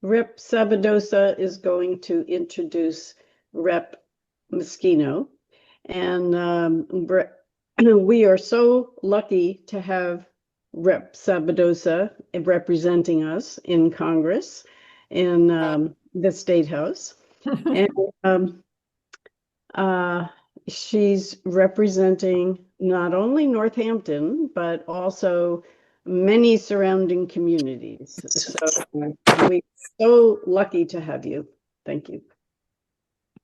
Rep Sabadosa is going to introduce Rep Meschino. And we are so lucky to have Rep Sabadosa representing us in Congress, in the State House. And uh, she's representing not only Northampton, but also many surrounding communities. So we're so lucky to have you. Thank you.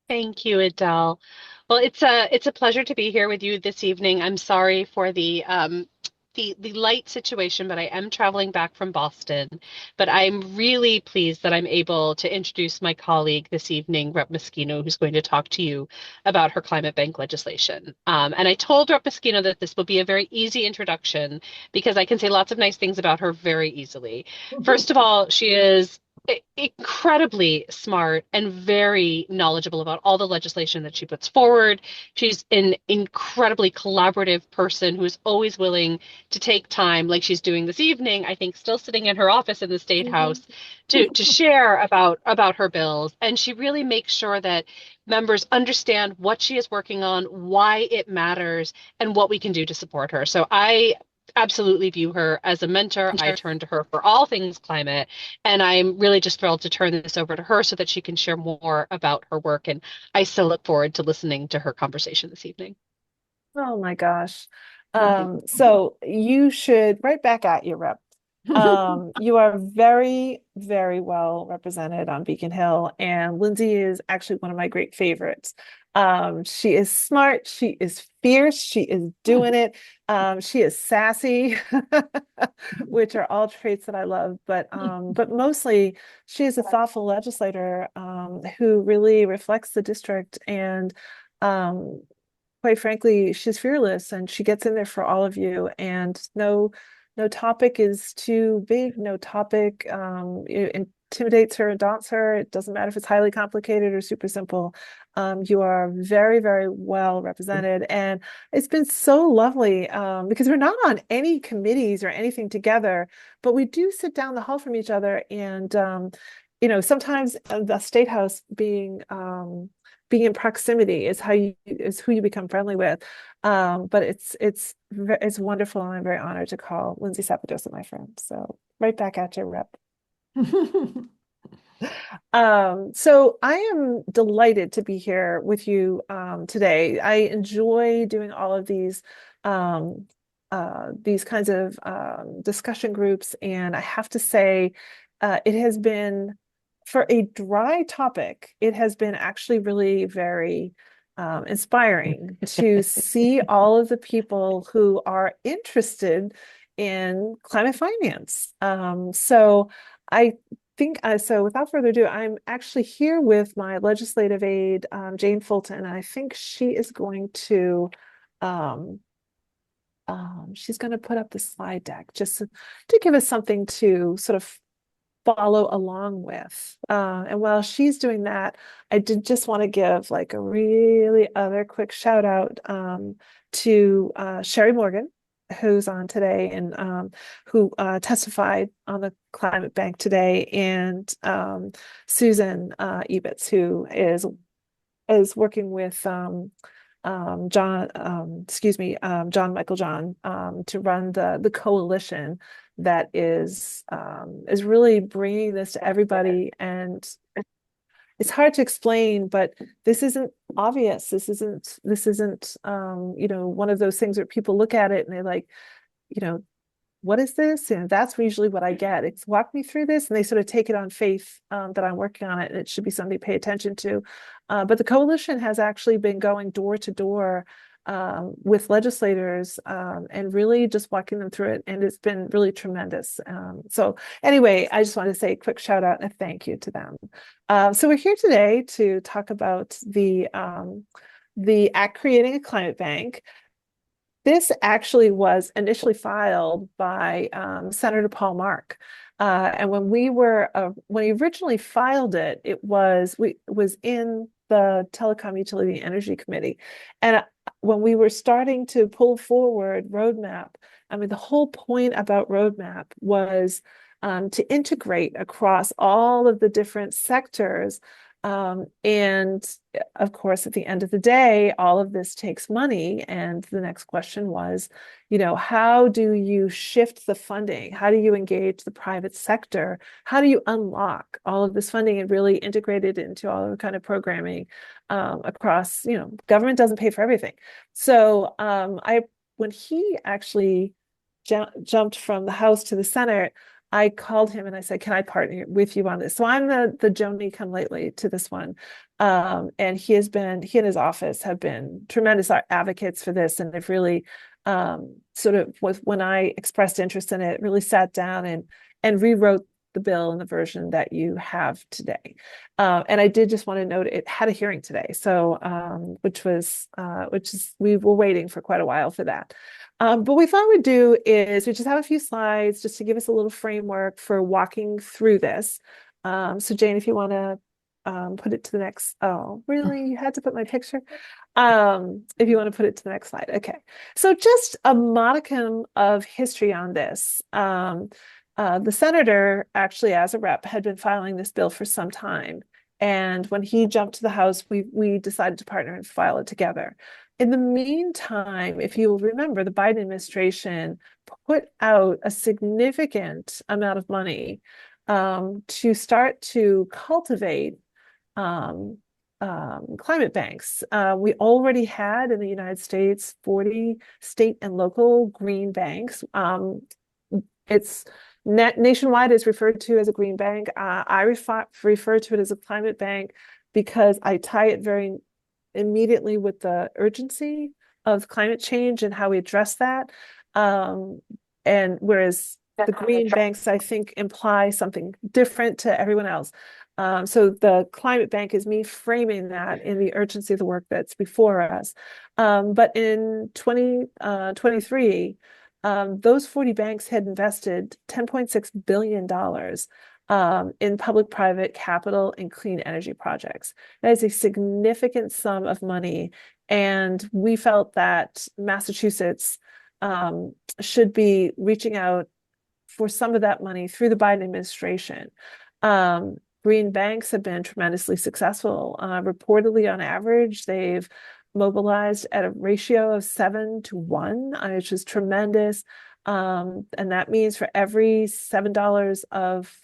Thank you, Adele. Well, it's a pleasure to be here with you this evening. I'm sorry for the light situation, but I am traveling back from Boston. But I'm really pleased that I'm able to introduce my colleague this evening, Rep. Meschino, who's going to talk to you about her climate bank legislation. And I told Rep. Meschino that this will be a very easy introduction because I can say lots of nice things about her very easily. First of all, she is incredibly smart and very knowledgeable about all the legislation that she puts forward. She's an incredibly collaborative person who is always willing to take time, like she's doing this evening, I think still sitting in her office in the State House, to share about her bills. And she really makes sure that members understand what she is working on, why it matters, and what we can do to support her. So I absolutely view her as a mentor. I turn to her for all things climate, and I'm really just thrilled to turn this over to her so that she can share more about her work. And I so look forward to listening to her conversation this evening. Oh my gosh. So you should right back at you, Rep. You are very, very well represented on Beacon Hill, and Lindsay is actually one of my great favorites. She is smart, she is fierce, she is doing it. She is sassy, which are all traits that I love, but mostly she is a thoughtful legislator who really reflects the district and quite frankly, she's fearless and she gets in there for all of you. And no topic is too big. No topic intimidates her and daunts her. It doesn't matter if it's highly complicated or super simple. You are very, very well represented. And it's been so lovely because we're not on any committees or anything together, but we do sit down the hall from each other. And, sometimes the State House being in proximity is who you become friendly with. But it's wonderful, and I'm very honored to call Lindsay Sapadosa my friend. So right back at you, Rep. So I am delighted to be here with you today. I enjoy doing all of these kinds of discussion groups, and I have to say, it has been, for a dry topic, it has been actually really very inspiring to see all of the people who are interested in climate finance. So I think, so without further ado, I'm actually here with my legislative aide, Jane Fulton, and I think she is going to, she's going to put up the slide deck just to give us something to sort of follow along with. And while she's doing that, I did just want to give like a really other quick shout out to Sherry Morgan, who's on today and who testified on the Climate Bank today, and Susan Ebitz, who is working with John Michael John to run the coalition that is really bringing this to everybody. And it's hard to explain, but this isn't obvious. This isn't one of those things where people look at it and they're like, what is this? And that's usually what I get. It's walk me through this, and they sort of take it on faith that I'm working on it, and it should be something to pay attention to. But the coalition has actually been going door to door with legislators and really just walking them through it, and it's been really tremendous. So anyway, I just want to say a quick shout out and a thank you to them. So we're here today to talk about the Act Creating a Climate Bank. This actually was initially filed by Senator Paul Mark. And when we originally filed it, it was in the Telecom Utility and Energy Committee. And when we were starting to pull forward roadmap, I mean, the whole point about roadmap was to integrate across all of the different sectors. And of course, at the end of the day, all of this takes money. And the next question was, how do you shift the funding? How do you engage the private sector? How do you unlock all of this funding and really integrate it into all the kind of programming across, government doesn't pay for everything. So when he actually jumped from the House to the Senate, I called him and I said, can I partner with you on this? So I'm the Joni come lately to this one. And he and his office have been tremendous advocates for this. And they've really sort of, when I expressed interest in it, really sat down and rewrote the bill in the version that you have today. And I did just want to note it had a hearing today. So, which is, we were waiting for quite a while for that. But what we thought we'd do is we just have a few slides just to give us a little framework for walking through this. So Jane, if you want to put it to the next, oh, really? You had to put my picture? If you want to put it to the next slide. Okay. So just a modicum of history on this. The senator, actually, as a rep, had been filing this bill for some time. And when he jumped to the House, we decided to partner and file it together. In the meantime, if you will remember, the Biden administration put out a significant amount of money to start to cultivate climate banks. We already had in the United States 40 state and local green banks. It's nationwide is referred to as a green bank. I refer to it as a climate bank because I tie it very immediately with the urgency of climate change and how we address that. And whereas the green banks, I think, imply something different to everyone else. So the climate bank is me framing that in the urgency of the work that's before us. But in 2023, those 40 banks had invested $10.6 billion in public-private capital and clean energy projects. That is a significant sum of money, and we felt that Massachusetts should be reaching out for some of that money through the Biden administration. Green banks have been tremendously successful. Reportedly, on average, they've mobilized at a ratio of 7 to 1, which is tremendous. And that means for every $7 of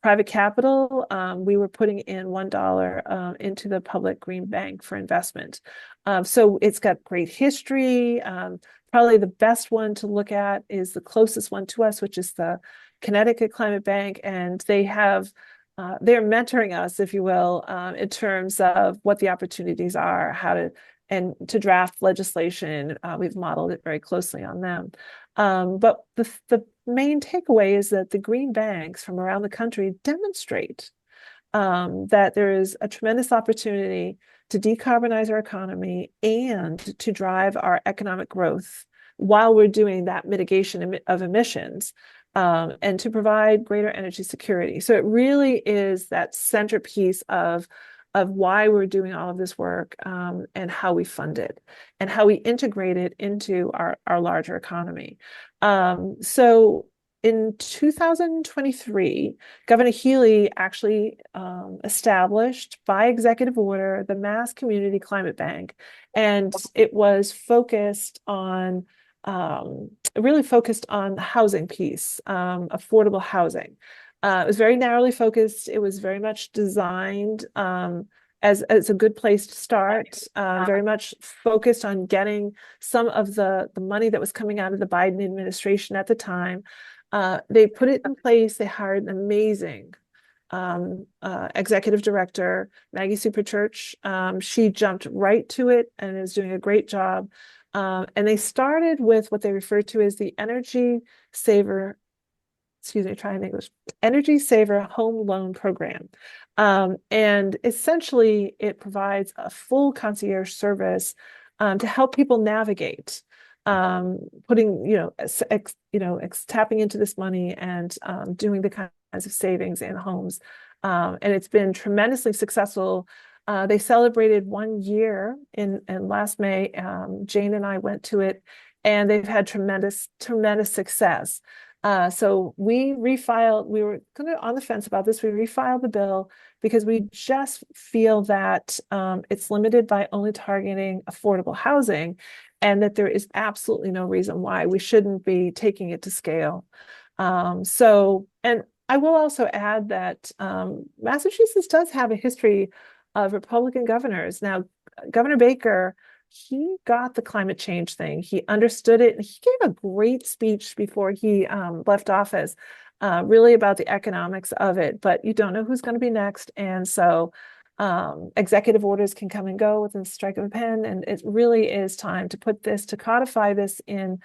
private capital, we were putting in $1 into the public green bank for investment. So it's got great history. Probably the best one to look at is the closest one to us, which is the Connecticut Climate Bank. And they're mentoring us, if you will, in terms of what the opportunities are, to draft legislation. We've modeled it very closely on them. But the main takeaway is that the green banks from around the country demonstrate that there is a tremendous opportunity to decarbonize our economy and to drive our economic growth while we're doing that mitigation of emissions. And to provide greater energy security. So it really is that centerpiece of why we're doing all of this work, and how we fund it and how we integrate it into our larger economy. So in 2023, Governor Healy actually established by executive order the Mass Community Climate Bank, and it was really focused on the housing piece, affordable housing. It was very narrowly focused. It was very much designed as a good place to start, very much focused on getting some of the money that was coming out of the Biden administration at the time. They put it in place. They hired an amazing executive director, Maggie Superchurch. She jumped right to it and is doing a great job. And they started with what they refer to as the Energy Saver Home Loan Program. And essentially, it provides a full concierge service to help people navigate tapping into this money and doing the kinds of savings in homes. And it's been tremendously successful. They celebrated 1 year in last May. Jane and I went to it, and they've had tremendous success. So we refiled, we were kind of on the fence about this. We refiled the bill because we just feel that it's limited by only targeting affordable housing, and that there is absolutely no reason why we shouldn't be taking it to scale. And I will also add that Massachusetts does have a history of Republican governors. Now, Governor Baker, he got the climate change thing. He understood it. He gave a great speech before he left office, really about the economics of it. But you don't know who's going to be next. And so executive orders can come and go within the strike of a pen. And it really is time to put this, to codify this in.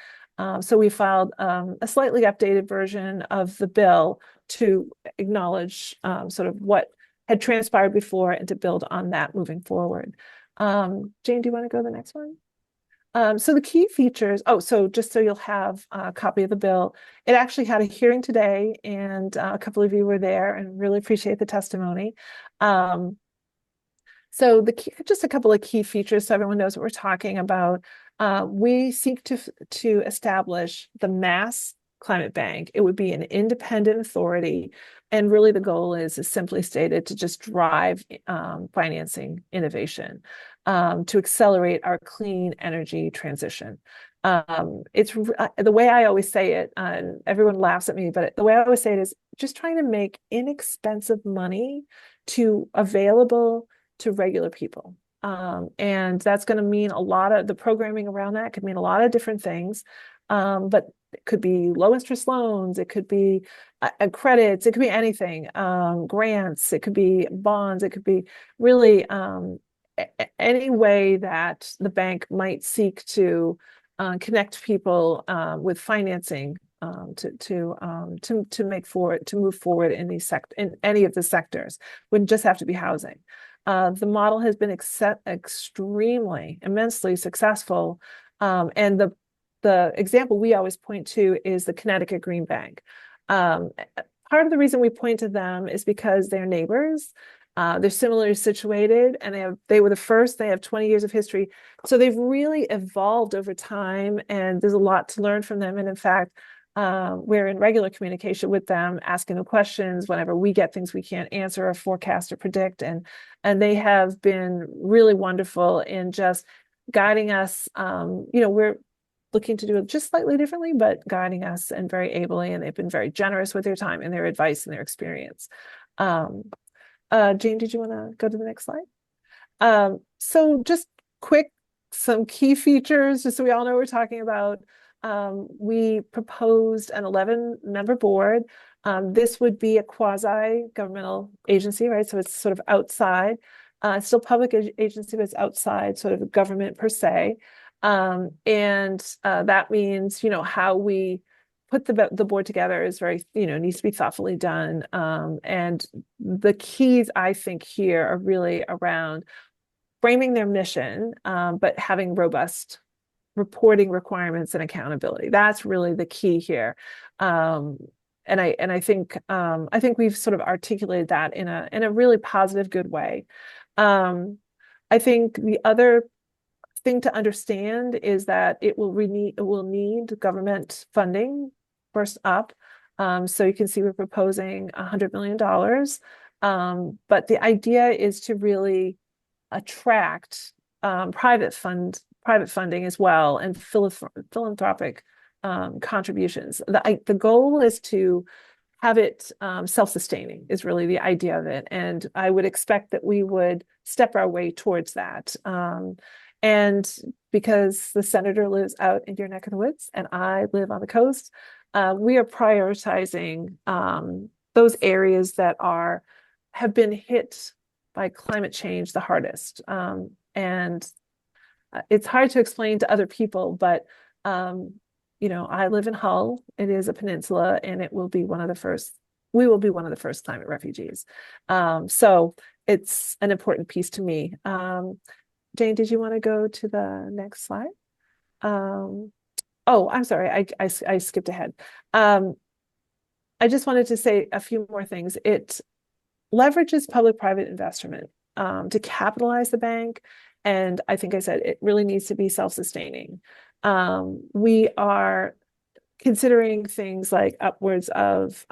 So we filed a slightly updated version of the bill to acknowledge sort of what had transpired before and to build on that moving forward. Jane, do you want to go to the next one? So the key features, so just so you'll have a copy of the bill, it actually had a hearing today, and a couple of you were there, and really appreciate the testimony. So just a couple of key features so everyone knows what we're talking about. We seek to establish the Mass Climate Bank. It would be an independent authority, and really the goal is simply stated to just drive financing innovation, to accelerate our clean energy transition. It's the way I always say it, and everyone laughs at me, but the way I always say it is just trying to make inexpensive money available to regular people. And that's going to mean a lot of the programming around that could mean a lot of different things. But it could be low interest loans, it could be credits, it could be anything, grants, it could be bonds, it could be really any way that the bank might seek to connect people with financing to move forward in in any of the sectors. Wouldn't just have to be housing. The model has been immensely successful, and the example we always point to is the Connecticut Green Bank. Part of the reason we point to them is because they're neighbors. They're similarly situated, and they were the first. They have 20 years of history, so they've really evolved over time, and there's a lot to learn from them. And in fact, we're in regular communication with them, asking them questions whenever we get things we can't answer or forecast or predict, and they have been really wonderful in just guiding us. We're looking to do it just slightly differently, but guiding us and very ably, and they've been very generous with their time and their advice and their experience. Jane, did you want to go to the next slide? So just some key features, just so we all know what we're talking about. We proposed an 11-member board. This would be a quasi-governmental agency, right? So it's sort of outside. It's still public agency, but it's outside sort of government per se. And that means, how we put the board together is very, needs to be thoughtfully done. And the keys, I think, here are really around framing their mission, but having robust reporting requirements and accountability. That's really the key here. And I think we've sort of articulated that in a really positive, good way. I think the other thing to understand is that it will need government funding first up. So you can see we're proposing $100 million. But the idea is to really attract private funding as well, and philanthropic contributions. The goal is to have it self-sustaining is really the idea of it. And I would expect that we would step our way towards that. And because the senator lives out in your neck of the woods and I live on the coast, we are prioritizing those areas that have been hit by climate change the hardest. And it's hard to explain to other people, but I live in Hull. It is a peninsula, and it will be one of the first. We will be one of the first climate refugees. So it's an important piece to me. Jane, did you want to go to the next slide? I'm sorry, I skipped ahead. I just wanted to say a few more things. It leverages public-private investment to capitalize the bank. And I think I said it really needs to be self-sustaining. We are considering things like upwards of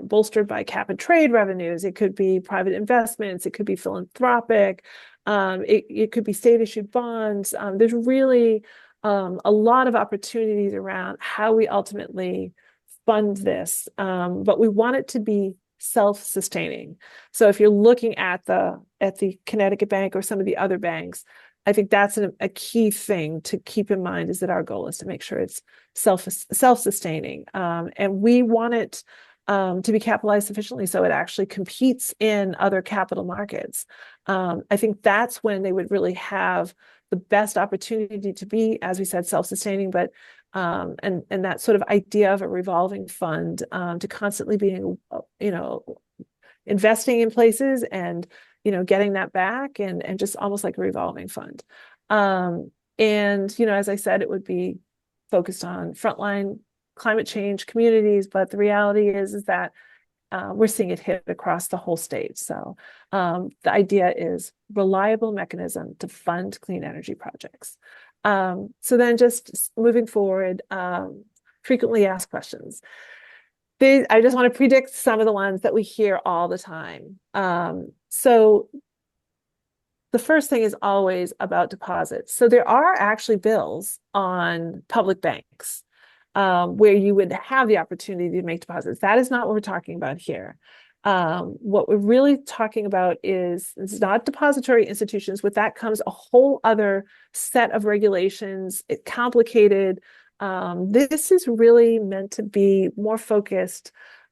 bolstered by cap and trade revenues. It could be private investments. It could be philanthropic. It could be state issued bonds. There's really a lot of opportunities around how we ultimately fund this, but we want it to be self-sustaining. So if you're looking at the Connecticut Bank or some of the other banks, I think that's a key thing to keep in mind, is that our goal is to make sure it's self-sustaining, and we want it to be capitalized sufficiently so it actually competes in other capital markets. I think that's when they would really have the best opportunity to be, as we said, self-sustaining, but and that sort of idea of a revolving fund, to constantly being, investing in places and, getting that back, and just almost like a revolving fund. And, as I said, it would be focused on frontline climate change communities, but the reality is that we're seeing it hit across the whole state. So the idea is reliable mechanism to fund clean energy projects. So then just moving forward, frequently asked questions. I just want to predict some of the ones that we hear all the time. So the first thing is always about deposits. So there are actually bills on public banks where you would have the opportunity to make deposits. That is not what we're talking about here. What we're really talking about is, it's not depository institutions. With that comes a whole other set of regulations. It's complicated. This is really meant to be more focused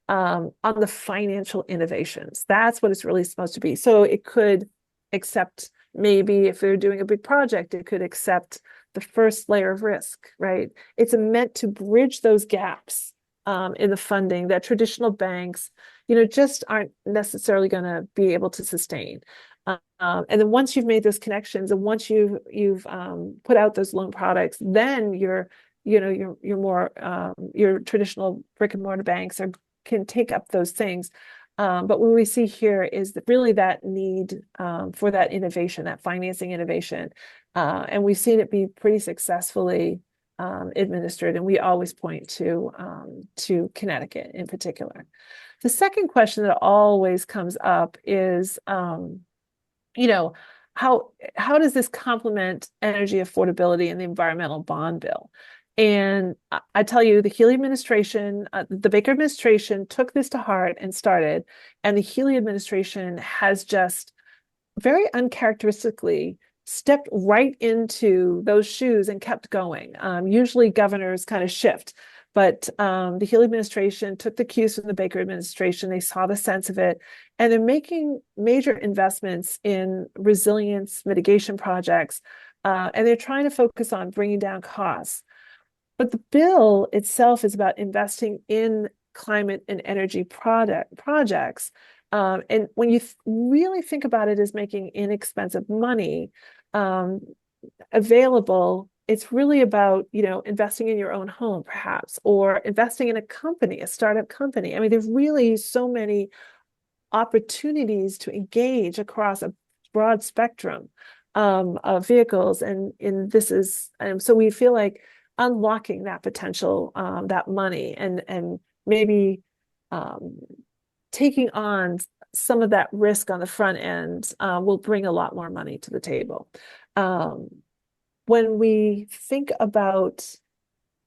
on the financial innovations. That's what it's really supposed to be. So it could accept, maybe if they're doing a big project, it could accept the first layer of risk, right? It's meant to bridge those gaps in the funding that traditional banks, just aren't necessarily going to be able to sustain. And then once you've made those connections, and once you've put out those loan products, then you're more your traditional brick and mortar banks can take up those things. But what we see here is that really that need for that innovation, that financing innovation, and we've seen it be pretty successfully administered. And we always point to Connecticut in particular. The second question that always comes up is, how does this complement energy affordability and the environmental bond bill? And I tell you, the Healy administration, the Baker administration took this to heart and started, and the Healy administration has just very uncharacteristically stepped right into those shoes and kept going. Usually governors kind of shift, but the Healy administration took the cues from the Baker administration. They saw the sense of it, and they're making major investments in resilience mitigation projects, and they're trying to focus on bringing down costs. But the bill itself is about investing in climate and energy projects. And when you really think about it as making inexpensive money available, it's really about, investing in your own home, perhaps, or investing in a company, a startup company. I mean, there's really so many opportunities to engage across a broad spectrum of vehicles. And this is, so we feel like unlocking that potential, that money, and maybe taking on some of that risk on the front end will bring a lot more money to the table. When we think about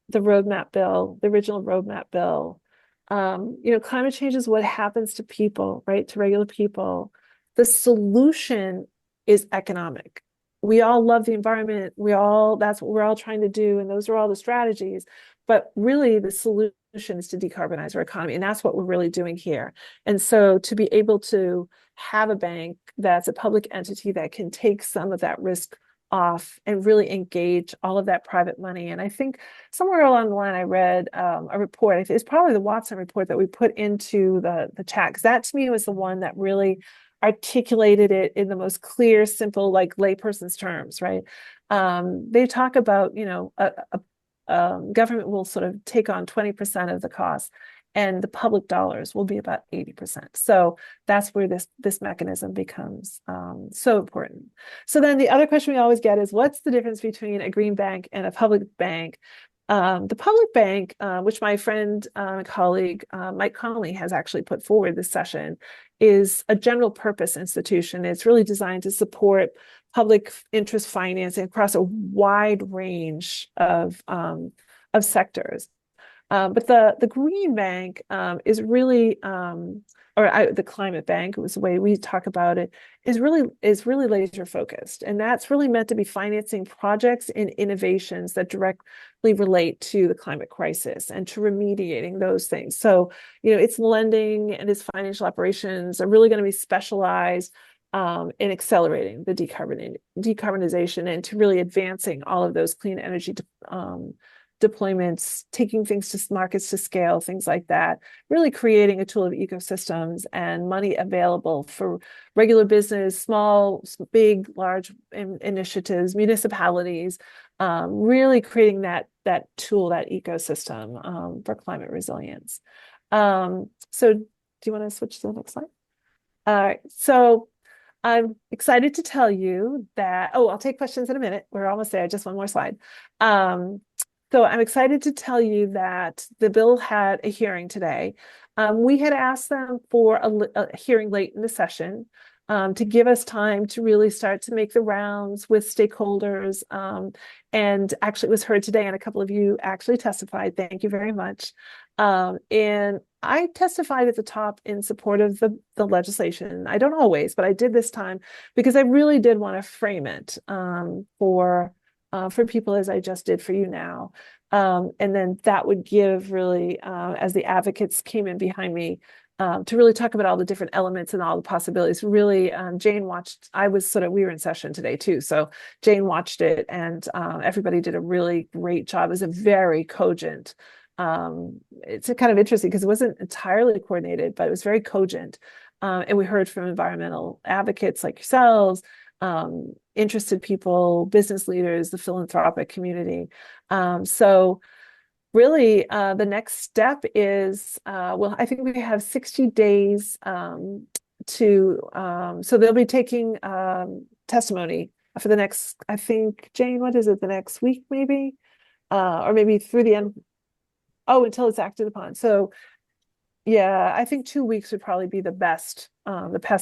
the roadmap bill, the original roadmap bill, climate change is what happens to people, right? To regular people. The solution is economic. We all love the environment. That's what we're all trying to do. And those are all the strategies. But really the solution is to decarbonize our economy. And that's what we're really doing here. And so to be able to have a bank that's a public entity that can take some of that risk off and really engage all of that private money. And I think somewhere along the line, I read a report. It's probably the Watson report that we put into the chat, because that to me was the one that really articulated it in the most clear, simple, like layperson's terms, right? They talk about, government will sort of take on 20% of the cost, and the public dollars will be about 80%. So that's where this mechanism becomes so important. So then the other question we always get is, what's the difference between a green bank and a public bank? The public bank, which my friend and colleague Mike Connolly has actually put forward this session, is a general purpose institution. It's really designed to support public interest financing across a wide range of sectors. But the Green Bank is really, the Climate Bank was the way we talk about it, is really laser focused, and that's really meant to be financing projects and innovations that directly relate to the climate crisis and to remediating those things. So, its lending and its financial operations are really going to be specialized in accelerating the decarbonization and to really advancing all of those clean energy deployments, taking things to markets to scale, things like that, really creating a tool of ecosystems and money available for regular business, small, big, large initiatives, municipalities, really creating that tool, that ecosystem for climate resilience. So do you want to switch to the next slide? All right, so I'm excited to tell you that, I'll take questions in a minute. We're almost there, just one more slide. So I'm excited to tell you that the bill had a hearing today. We had asked them for a hearing late in the session to give us time to really start to make the rounds with stakeholders. And actually it was heard today, and a couple of you actually testified. Thank you very much. And I testified at the top in support of the legislation. I don't always, but I did this time because I really did want to frame it for people as I just did for you now. And then that would give really, as the advocates came in behind me, to really talk about all the different elements and all the possibilities. Really, Jane watched, we were in session today too. So Jane watched it, and everybody did a really great job. It was a very cogent. It's kind of interesting because it wasn't entirely coordinated, but it was very cogent. And we heard from environmental advocates like yourselves, interested people, business leaders, the philanthropic community. So really, the next step is, I think we have 60 days so they'll be taking testimony for the next, I think, Jane, what is it, the next week maybe? Or maybe through the end, until it's acted upon. So yeah, I think 2 weeks would probably be the best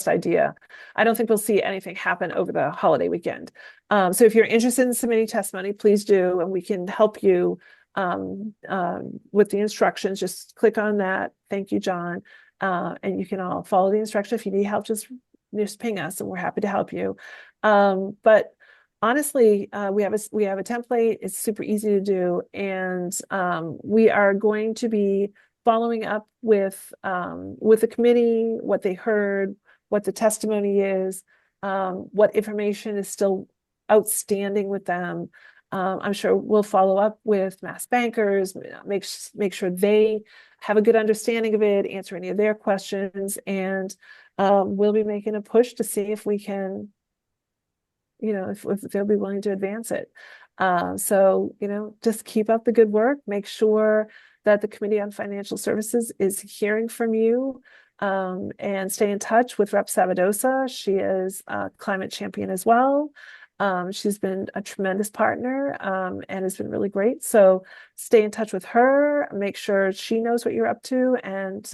idea. I don't think we'll see anything happen over the holiday weekend. So if you're interested in submitting testimony, please do, and we can help you with the instructions. Just click on that. Thank you, John. And you can all follow the instructions. If you need help, just ping us, and we're happy to help you. But honestly, we have a template. It's super easy to do, and we are going to be following up with the committee, what they heard, what the testimony is, what information is still outstanding with them. I'm sure we'll follow up with mass bankers, make sure they have a good understanding of it, answer any of their questions, and we'll be making a push to see if we can, if they'll be willing to advance it. So, just keep up the good work. Make sure that the Committee on Financial Services is hearing from you, and stay in touch with Rep. Savadosa. She is a climate champion as well. She's been a tremendous partner, and has been really great. So stay in touch with her, make sure she knows what you're up to. And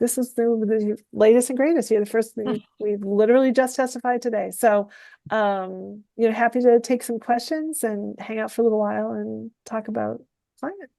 this is the latest and greatest. You're the first thing we've literally just testified today. So, happy to take some questions and hang out for a little while and talk about climate.